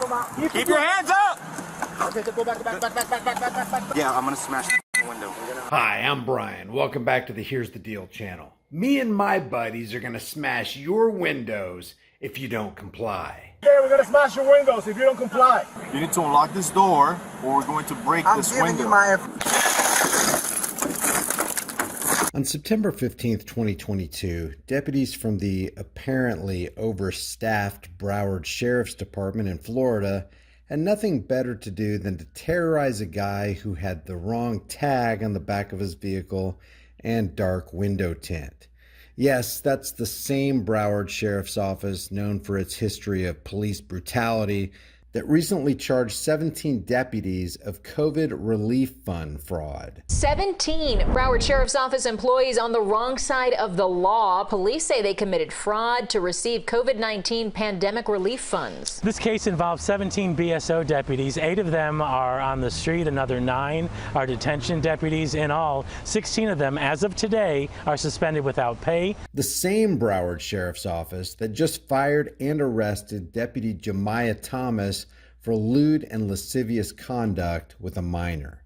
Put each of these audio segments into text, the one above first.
Keep your hands up! Okay, go back. Yeah, I'm gonna smash the window. Hi, I'm Brian. Welcome back to the Here's the Deal channel. Me and my buddies are gonna smash your windows if you don't comply. Okay, we're gonna smash your windows if you don't comply. You need to unlock this door, or we're going to break this window. I'm giving you my... On September 15th, 2022, deputies from the apparently overstaffed Broward Sheriff's Department in Florida had nothing better to do than to terrorize a guy who had the wrong tag on the back of his vehicle and dark window tint. Yes, that's the same Broward Sheriff's Office known for its history of police brutality that recently charged 17 deputies of COVID relief fund fraud. 17 Broward Sheriff's Office employees on the wrong side of the law. Police say they committed fraud to receive COVID-19 pandemic relief funds. This case involves 17 BSO deputies. 8 of them are on the street. Another 9 are detention deputies. In all, 16 of them, as of today, are suspended without pay. The same Broward Sheriff's Office that just fired and arrested Deputy Jemiah Thomas for lewd and lascivious conduct with a minor.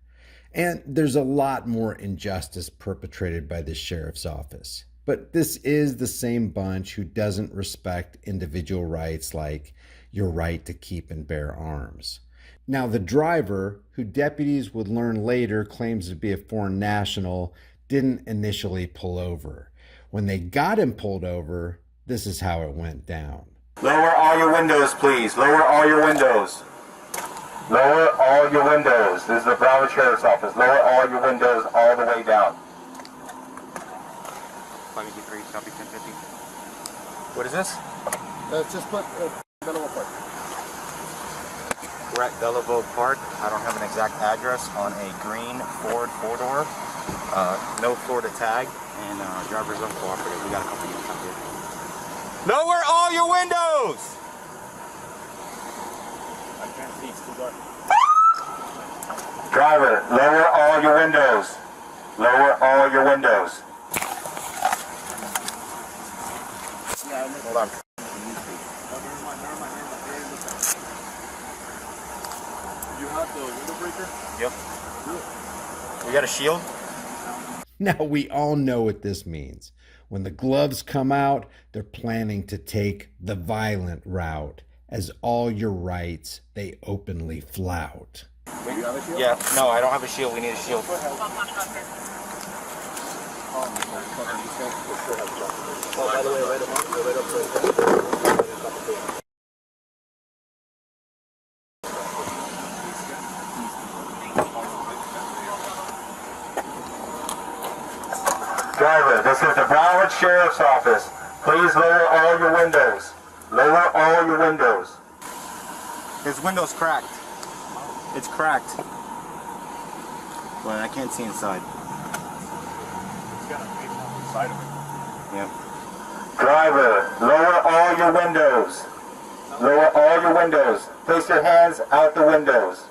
And there's a lot more injustice perpetrated by this sheriff's office. But this is the same bunch who doesn't respect individual rights like your right to keep and bear arms. Now, the driver, who deputies would learn later claims to be a foreign national, didn't initially pull over. When they got him pulled over, this is how it went down. Lower all your windows, please. Lower all your windows. Lower all your windows. This is the Broward Sheriff's Office. Lower all your windows all the way down. 583, copy 1050. What is this? Just put Belleville Park. We're at Belleville Park. I don't have an exact address on a green Ford 4-door. No Florida tag, and driver's uncooperative. We got a couple minutes out here. Lower all your windows! I can't see, it's too dark. Driver, lower all your windows. Lower all your windows. Hold on. You have the window breaker? Yep. We got a shield? Now, we all know what this means. When the gloves come out, they're planning to take the violent route, as all your rights they openly flout. Do you have a shield? Yeah, no, I don't have a shield. We need a shield. By the way, right up. Driver, this is the Broward Sheriff's Office. Please lower all your windows. Lower all your windows. His window's cracked. It's cracked. Well, I can't see inside. It's got a paper on the side of it. Yep. Driver, lower all your windows. Lower all your windows. Place your hands out the windows.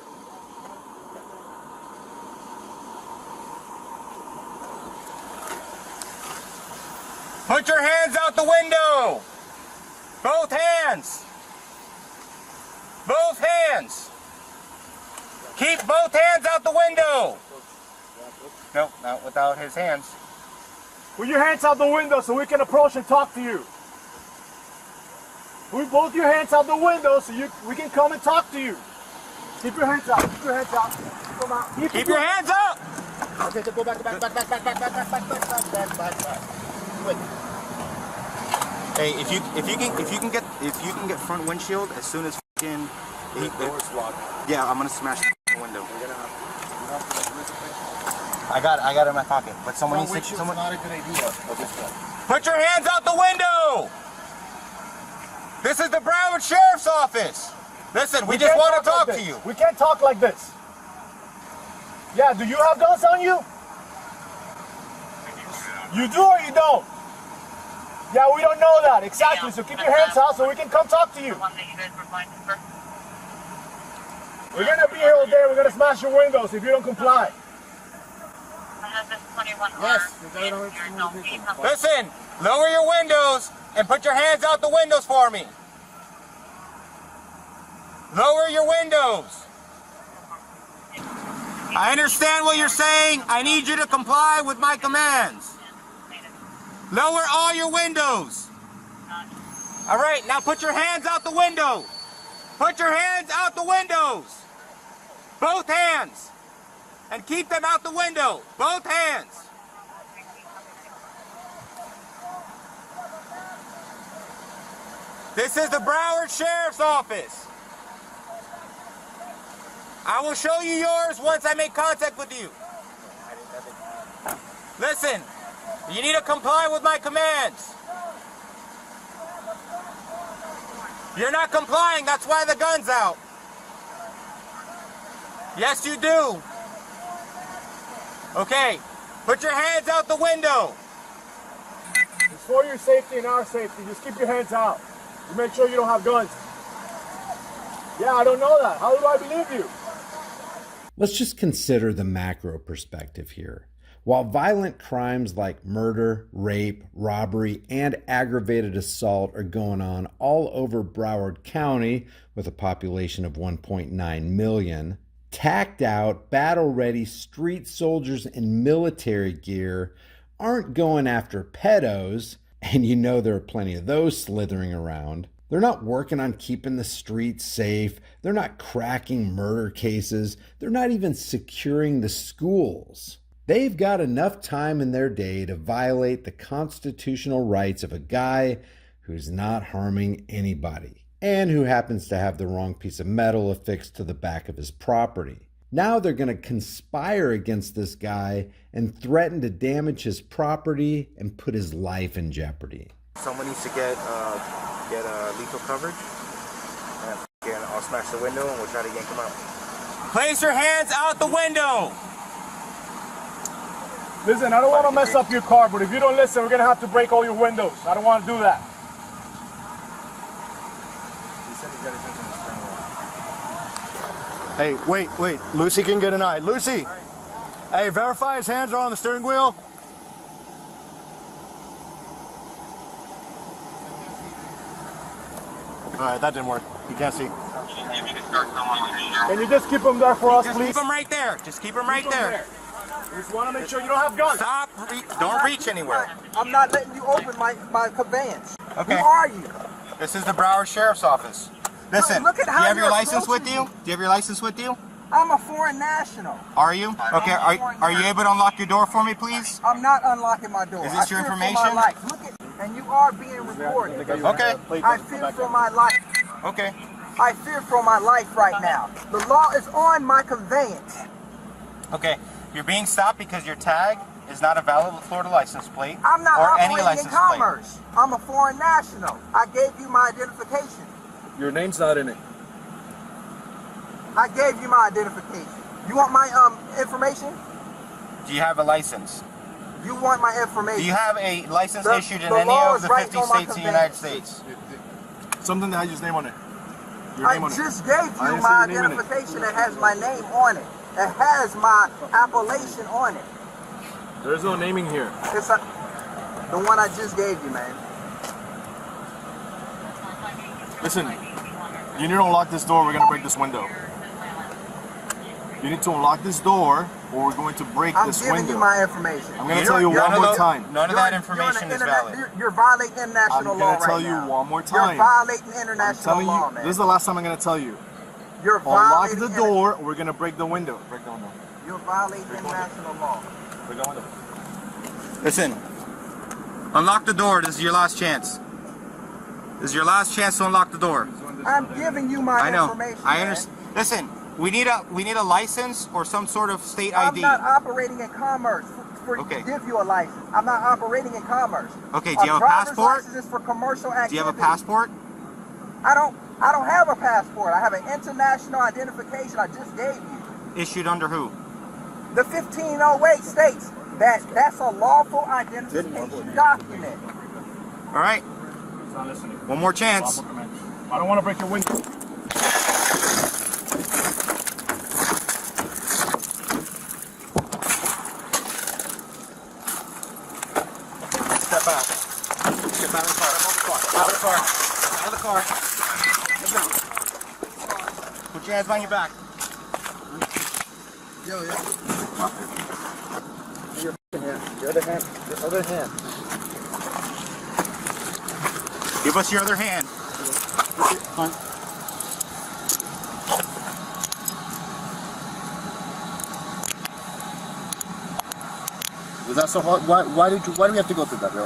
Put your hands out the window! Both hands! Both hands! Keep both hands out the window! No, not without his hands. Put your hands out the window so we can approach and talk to you. Put both your hands out the window so we can come and talk to you. Keep your hands out. Keep your hands out. Come out. Keep your hands up! Okay, so go back. Wait. Hey, if you can get front windshield as soon as fucking The door's locked. yeah, I'm gonna smash the window. I got it in my pocket, but someone needs to. Someone. Not a good idea. Put your hands out the window! This is the Broward Sheriff's Office. Listen, we just want to talk to you. We can't talk like this. Yeah, do you have guns on you? You do or you don't? Yeah, we don't know that. Exactly. So keep your hands out so we can come talk to you. We're going to be here all day. We're going to smash your windows if you don't comply. Yes. Listen, lower your windows and put your hands out the windows for me. Lower your windows. I understand what you're saying. I need you to comply with my commands. Lower all your windows. All right, now put your hands out the window. Put your hands out the windows. Both hands. And keep them out the window. Both hands. This is the Broward Sheriff's Office. I will show you yours once I make contact with you. Listen, you need to comply with my commands. You're not complying, that's why the gun's out. Yes, you do. Okay, put your hands out the window. It's for your safety and our safety. Just keep your hands out. You make sure you don't have guns. Yeah, I don't know that. How do I believe you? Let's just consider the macro perspective here. While violent crimes like murder, rape, robbery, and aggravated assault are going on all over Broward County with a population of 1.9 million, tacked out, battle-ready street soldiers in military gear aren't going after pedos, and you know there are plenty of those slithering around. They're not working on keeping the streets safe. They're not cracking murder cases. They're not even securing the schools. They've got enough time in their day to violate the constitutional rights of a guy who's not harming anybody and who happens to have the wrong piece of metal affixed to the back of his property. Now they're going to conspire against this guy and threaten to damage his property and put his life in jeopardy. Someone needs to get lethal coverage. And I'll smash the window and we'll try to yank him out. Place your hands out the window! Listen, I don't want to mess up your car, but if you don't listen, we're going to have to break all your windows. I don't want to do that. Hey, wait. Lucy can get an eye. Lucy! Hey, verify his hands are on the steering wheel. Alright, that didn't work. You can't see. Can you just keep them there for us, please? Keep them right there. Just keep them right there. We just want to make sure you don't have guns. Stop. Don't reach anywhere. I'm not letting you open my conveyance. Okay. Who are you? This is the Broward Sheriff's Office. Listen, Look at do how you have your you're license with approaching you? Do you have your license with you? I'm a foreign national. Are you? Okay, are you able to unlock your door for me, please? I'm not unlocking my door. Is this your I fear information? for my life. Look at me, and you are being recorded. Okay. I fear for my life. Okay. I fear for my life right now. The law is on my conveyance. Okay. You're being stopped because your tag is not a valid Florida license plate. I'm not or any operating in license plate. commerce. I'm a foreign national. I gave you my identification. Your name's not in it. I gave you my identification. You want my information? Do you have a license? You want my information? Do you have a license issued in the any law of is the right 50 on my states of the United conveyance. States? Something that has his name on it. Your I name on it. just gave you didn't my see your name in it. identification that has my name on it. It has my appellation on it. There's no naming here. It's the one I just gave you, man. Listen, you need to unlock this door. We're going to break this window. You need to unlock this door or we're going to break I'm this giving window. you my information. I'm going to tell you one more time. None of that information is valid. You're violating international I'm law going to tell right you now. one more time. You're violating I'm international telling law, you, man. this is the last time I'm going to tell you. You're Unlock violating the door or we're going to break the window. Break the window. You're violating international law. Break the window. Listen, unlock the door. This is your last chance. This is your last chance to unlock the door. I'm giving you my I know. information. I man. understand. Listen, we need a license or some sort of state I'm ID. not operating in commerce to give you a license. I'm not operating in commerce. Okay, do you have a passport? License is for commercial activity. Do you have a passport? I don't have a passport. I have an international identification I just gave you. Issued under who? The 1508 states that that's a lawful identification document. All right. He's not listening. One more chance. I don't want to break your window. Step out. Step out of the car. Out of the car. Out of the car. Out of the car. Let's go. Put your hands behind your back. Yo, yeah. Your hand. Your other hand. Your other hand. Give us your other hand. Fine. Was that so hard? Why do we have to go through that, bro?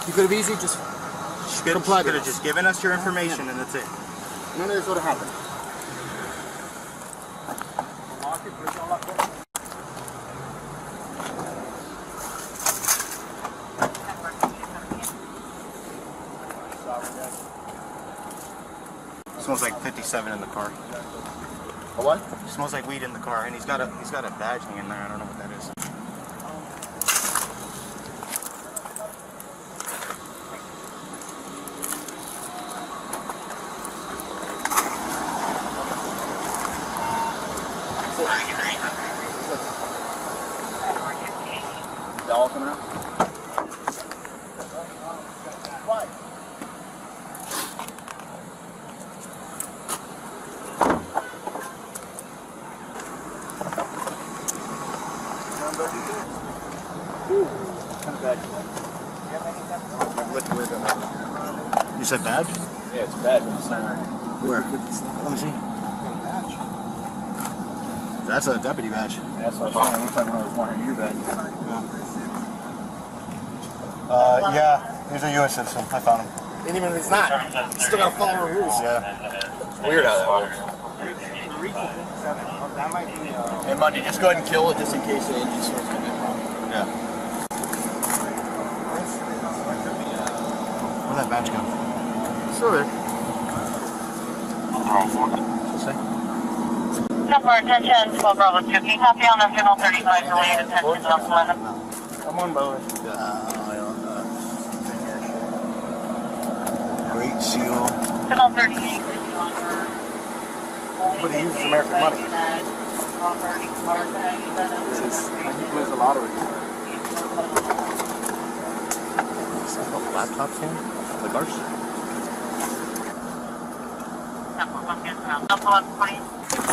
You could have easily just complied. You could have just given us your information and that's it. None of this would have happened. It smells like 57 in the car. A what? It smells like weed in the car, and he's got a badge hanging there. I don't know what that is. Y'all coming out? Why? You said badge? Yeah, it's bad. Where? Let me see. That's a deputy badge. That's what I was saying. One time when I was wearing your badge. Yeah, he's a U.S. citizen. I found him. And even if he's not, he's still gotta follow the rules. Yeah. Weird how that works. Hey, Monday, just go ahead and kill it just in case the engine starts coming in wrong. Yeah. Where'd that badge go? Still there. Number attention, 12 Bravo 2. Can you copy on the signal 35 delayed attention to 11? Come on, Bowie. Great Seal. Signal 38. But he uses American money. This is when he plays the lottery. Is that a laptop stand? Like ours?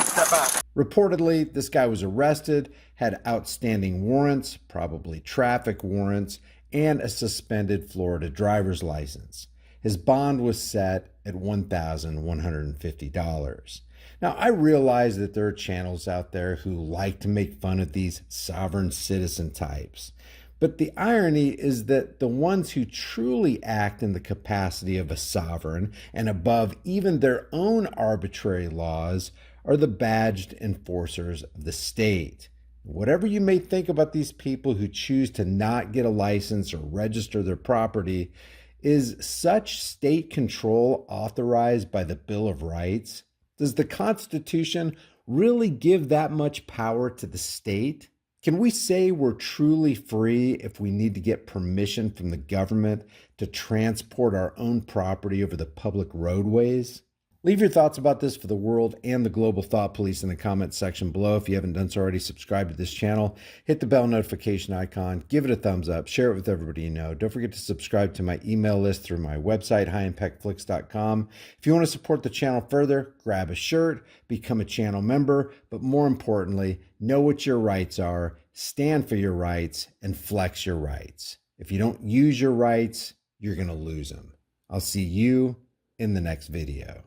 Step back. Reportedly, this guy was arrested, had outstanding warrants, probably traffic warrants, and a suspended Florida driver's license. His bond was set at $1,150. Now, I realize that there are channels out there who like to make fun of these sovereign citizen types. But the irony is that the ones who truly act in the capacity of a sovereign and above even their own arbitrary laws are the badged enforcers of the state. Whatever you may think about these people who choose to not get a license or register their property, is such state control authorized by the Bill of Rights? Does the Constitution really give that much power to the state? Can we say we're truly free if we need to get permission from the government to transport our own property over the public roadways? Leave your thoughts about this for the world and the global thought police in the comments section below. If you haven't done so already, subscribe to this channel, hit the bell notification icon, give it a thumbs up, share it with everybody you know. Don't forget to subscribe to my email list through my website, highimpactflix.com. If you want to support the channel further, grab a shirt, become a channel member, but more importantly, know what your rights are, stand for your rights, and flex your rights. If you don't use your rights, you're going to lose them. I'll see you in the next video.